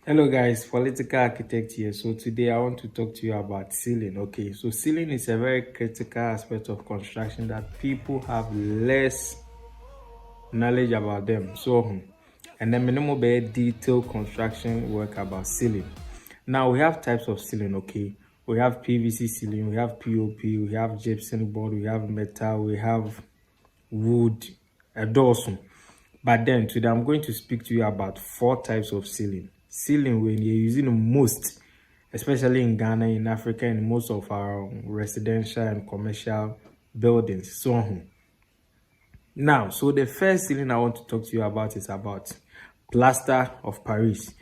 Hello guys, political architect here. So today I want to talk to you about ceiling. Okay, so ceiling is a very critical aspect of construction that people have less knowledge about them. And then minimal very detailed construction work about ceiling. Now we have types of ceiling. Okay, we have PVC ceiling, we have POP, we have gypsum board, we have metal, we have wood, a dorsum. But then today I'm going to speak to you about 4 types of ceiling. Ceiling when you're using the most, especially in Ghana, in Africa, in most of our residential and commercial buildings. Now, so the first ceiling I want to talk to you about is about plaster of Paris.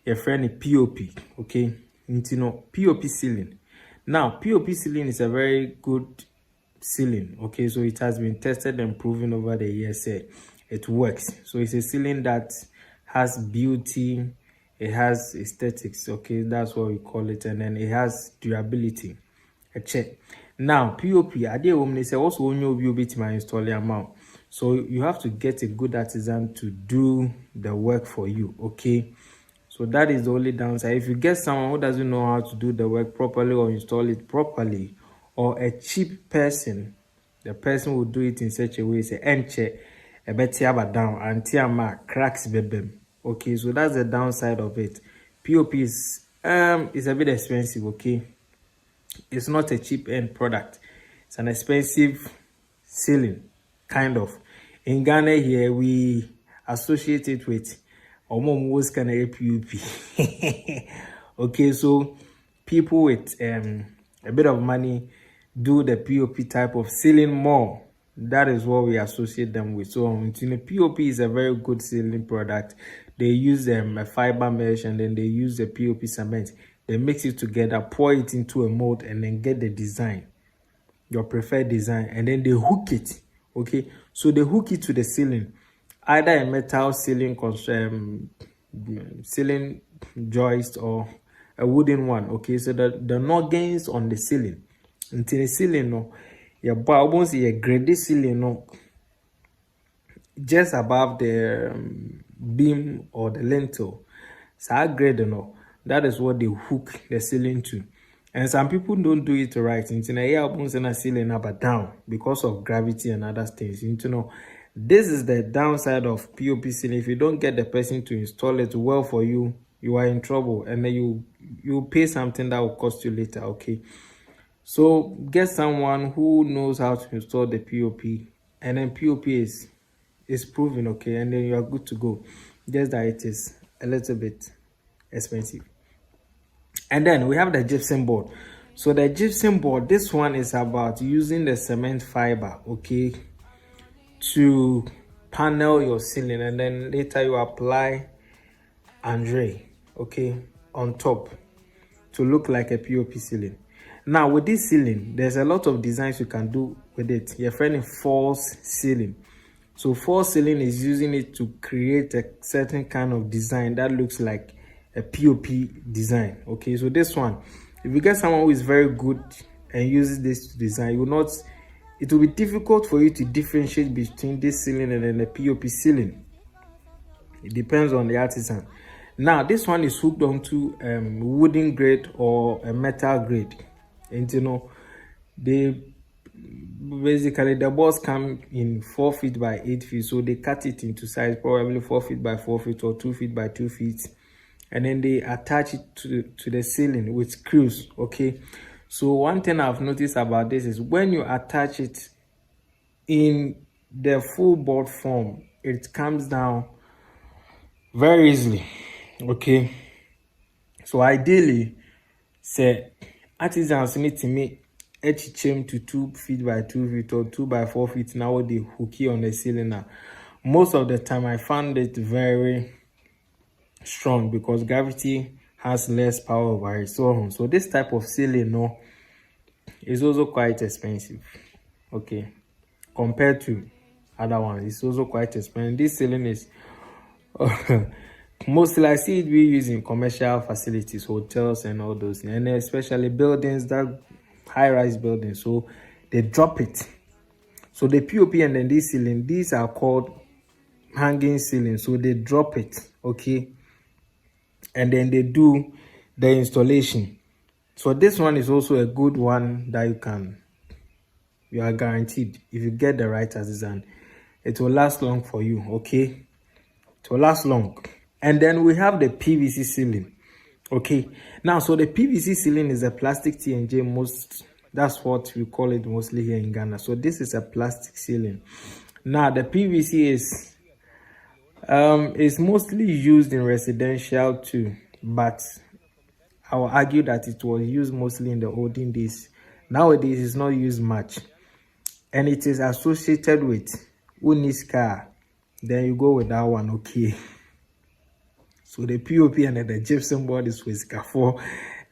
Your friend POP, okay? POP ceiling. Now, POP ceiling is a very good ceiling, okay? So it has been tested and proven over the years. It works. So it's a ceiling that has beauty, it has aesthetics, okay? That's what we call it. And then it has durability. A check. Now, POP, I did woman say also when you be to my install amount. So you have to get a good artisan to do the work for you, okay? So that is the only downside. If you get someone who doesn't know how to do the work properly or install it properly, or a cheap person, the person will do it in such a way, say, enche, a better down, and tiama cracks bebem. Okay, so that's the downside of it. POP is a bit expensive, okay? It's not a cheap end product. It's an expensive ceiling, kind of. In Ghana here, we associate it with almost kind of PUP. Okay, so people with a bit of money do the POP type of ceiling more. That is what we associate them with. So POP is a very good ceiling product. They use a fiber mesh and then they use the POP cement. They mix it together, pour it into a mold, and then get the design, your preferred design, and then they hook it. Okay, so they hook it to the ceiling, either a metal ceiling ceiling joist or a wooden one. Okay, so the noggins on the ceiling, until the ceiling no, your almost a grade ceiling no, just above the beam or the lintel. So grade no, that is what they hook the ceiling to. And some people don't do it right. In a albums and a ceiling up and down because of gravity and other things. This is the downside of POP ceiling. If you don't get the person to install it well for you, you are in trouble, and then you pay something that will cost you later. Okay, so get someone who knows how to install the POP, and then POP is proven, okay, and then you are good to go. Just that it is a little bit expensive. And then we have the gypsum board. So the gypsum board, this one is about using the cement fiber, okay, to panel your ceiling, and then later you apply Andre, okay, on top to look like a POP ceiling. Now with this ceiling, there's a lot of designs you can do with it. Your friend is false ceiling. So false ceiling is using it to create a certain kind of design that looks like a POP design. Okay, so this one, if you get someone who is very good and uses this to design, it will be difficult for you to differentiate between this ceiling and then the POP ceiling. It depends on the artisan. Now this one is hooked onto wooden grade or a metal grade, and they basically the boards come in 4 feet by 8 feet, so they cut it into size, probably 4 feet by 4 feet or 2 feet by 2 feet, and then they attach it to the ceiling with screws. Okay, so one thing I've noticed about this is when you attach it in the full board form, it comes down very easily. Okay, so ideally say artisans need to make each chain to 2 feet by 2 feet or 2 by 4 feet. Now they hook it on the ceiling. Now most of the time I found it very strong because gravity has less power over it. So this type of ceiling no is also quite expensive, okay, compared to other ones. It's also quite expensive. This ceiling is mostly I see it be used in commercial facilities, hotels and all those, and especially buildings, that high-rise buildings. So they drop it. So the POP and then this ceiling, these are called hanging ceiling. So they drop it, okay. and then they do the installation. So this one is also a good one that you are guaranteed, if you get the right artisan, it will last long for you. Okay, it will last long. And then we have the PVC ceiling. Okay, now so the PVC ceiling is a plastic T&J, that's what we call it mostly here in Ghana. So this is a plastic ceiling. Now the PVC is mostly used in residential too, but I will argue that it was used mostly in the olden days. Nowadays it's not used much, and it is associated with Uniska. Then you go with that one. Okay, so the POP and the gypsum board is with Sika4,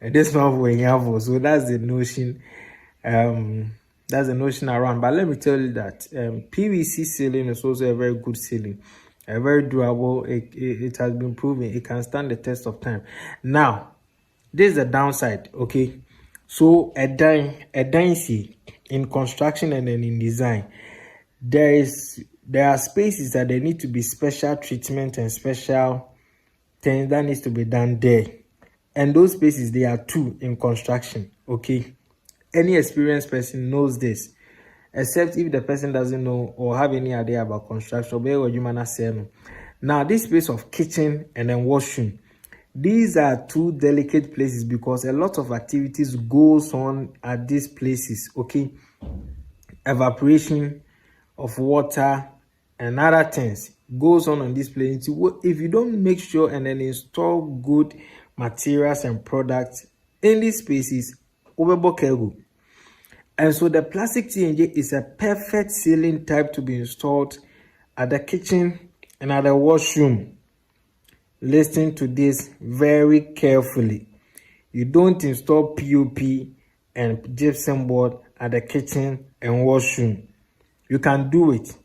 and this one for Yavo. So that's the notion. That's the notion around. But let me tell you that PVC ceiling is also a very good ceiling, a very durable. It has been proven it can stand the test of time. Now, this is the downside. Okay, so a dynasty in construction and then in design, there are spaces that they need to be special treatment and special things that needs to be done there, and those spaces, there are two in construction. Okay, any experienced person knows this, except if the person doesn't know or have any idea about construction. Now this space of kitchen and then washroom, these are two delicate places because a lot of activities goes on at these places. Okay, evaporation of water and other things goes on this place. If you don't make sure and then install good materials and products in these spaces, and so the plastic T&J is a perfect ceiling type to be installed at the kitchen and at the washroom. Listen to this very carefully. You don't install POP and gypsum board at the kitchen and washroom. You can do it,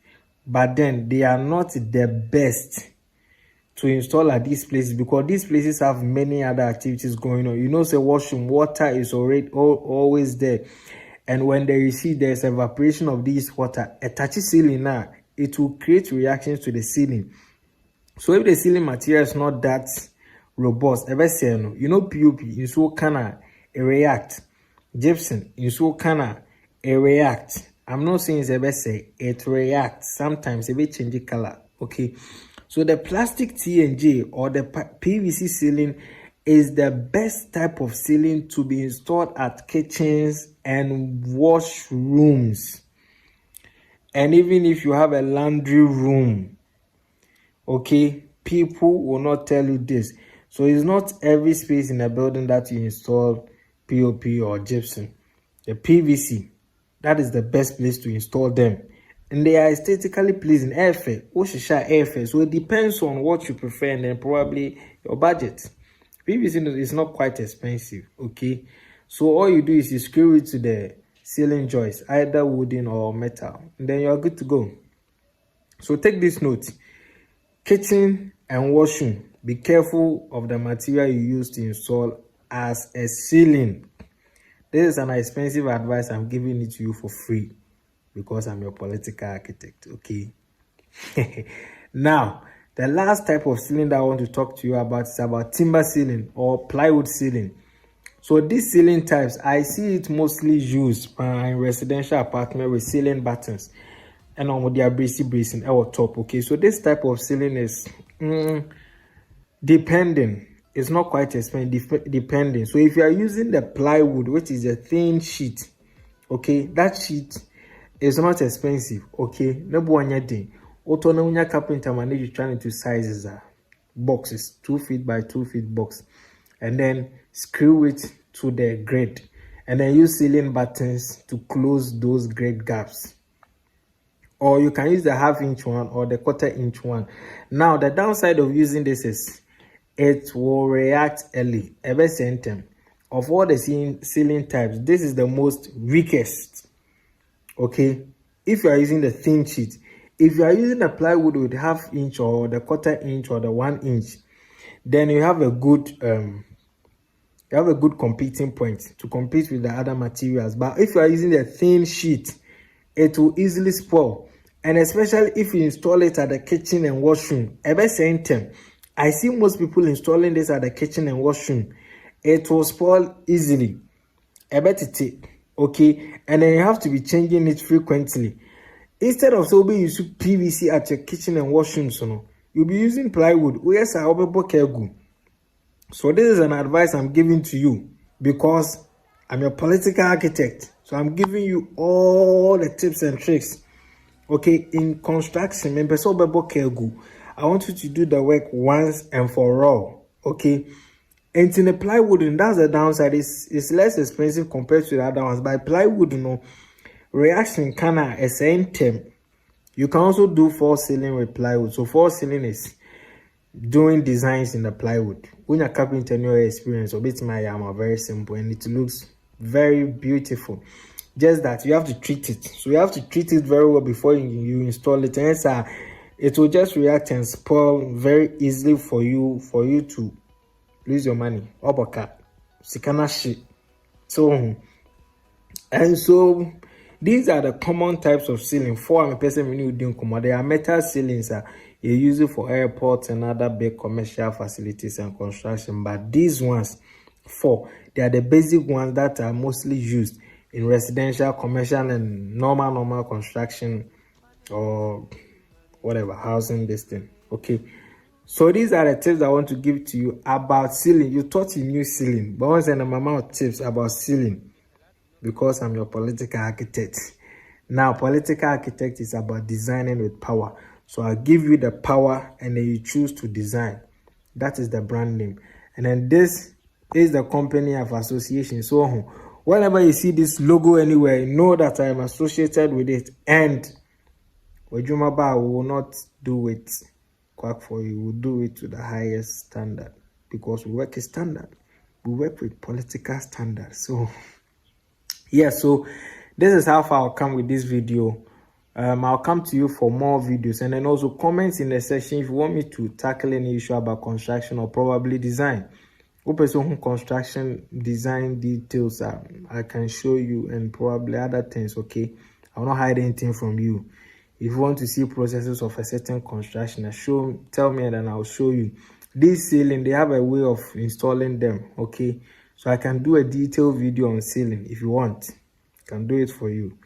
but then they are not the best to install at these places because these places have many other activities going on. You know, say washroom, water is always there, and when there's evaporation of this water, a touchy ceiling now, it will create reactions to the ceiling. So if the ceiling material is not that robust, you know, POP in so can react, gypsum in so can react. I'm not saying it's ever say it reacts. Sometimes it will change the color. Okay, so the plastic T&J or the PVC ceiling is the best type of ceiling to be installed at kitchens and washrooms, and even if you have a laundry room. Okay, people will not tell you this. So it's not every space in a building that you install POP or gypsum. The PVC, that is the best place to install them, and they are aesthetically pleasing. Airfare. So it depends on what you prefer and then probably your budget. PVC is not quite expensive. Okay, so all you do is you screw it to the ceiling joist, either wooden or metal, and then you are good to go. So take this note: kitchen and washroom, be careful of the material you use to install as a ceiling. This is an expensive advice. I'm giving it to you for free because I'm your political architect. Okay. Now, the last type of ceiling that I want to talk to you about is about timber ceiling or plywood ceiling. So these ceiling types, I see it mostly used in residential apartment with ceiling buttons and on the bracing our top. Okay, so this type of ceiling is depending. It's not quite expensive, depending. So if you are using the plywood, which is a thin sheet, okay, that sheet is not expensive. Okay, no one thing. Autonomia carpenter manage trying to sizes boxes, 2 feet by 2 feet box, and then screw it to the grid, and then use ceiling buttons to close those grid gaps. Or you can use the 1/2 inch one or the 1/4 inch one. Now the downside of using this is it will react early. Ever sentence of all the ceiling types, this is the most weakest. Okay, if you are using the thin sheet, if you are using the plywood with 1/2 inch or the 1/4 inch or the 1 inch, then you have a good competing point to compete with the other materials. But if you are using the thin sheet, it will easily spoil, and especially if you install it at the kitchen and washroom. Ever sentence I see most people installing this at the kitchen and washroom. It will spoil easily. I bet it, okay, and then you have to be changing it frequently. Instead of so be using PVC at your kitchen and washroom, so you'll be using plywood. Yes, I will. So this is an advice I'm giving to you because I'm your political architect. So I'm giving you all the tips and tricks. Okay, in construction, I want you to do the work once and for all. Okay, and in the plywood, and that's the downside. It's less expensive compared to the other ones. By plywood, reaction can a same term. You can also do false ceiling with plywood. So false ceiling is doing designs in the plywood. When you're carpenter your experience, or bit my are very simple and it looks very beautiful. Just that you have to treat it. So you have to treat it very well before you install it. And it will just react and spoil very easily for you to lose your money. Obaka. Sikana shit. So these are the common types of ceiling. For a person when you doing come, there are metal ceilings you use it for airports and other big commercial facilities and construction. But these ones, they are the basic ones that are mostly used in residential, commercial, and normal construction or whatever housing this thing. Okay, so these are the tips I want to give to you about ceiling. You thought you knew ceiling, but once in a amount of tips about ceiling because I'm your political architect. Now, political architect is about designing with power. So I'll give you the power and then you choose to design. That is the brand name. And then this is the company of association. So whenever you see this logo anywhere, know that I am associated with it. And Wajumaba will not do it quack for you. We'll do it to the highest standard because we work a standard. We work with political standards. So yeah, so this is how far I'll come with this video. I'll come to you for more videos, and then also comments in the section if you want me to tackle any issue about construction or probably design. Construction design details I can show you and probably other things. Okay, I will not hide anything from you. If you want to see processes of a certain construction, tell me and then I'll show you. This ceiling, they have a way of installing them. Okay, so I can do a detailed video on ceiling if you want. I can do it for you.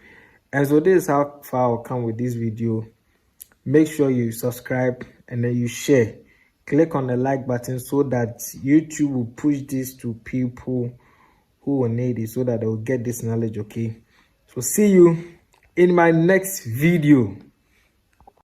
And so this is how far I'll come with this video. Make sure you subscribe and then you share. Click on the like button so that YouTube will push this to people who will need it so that they will get this knowledge. Okay, so see you in my next video.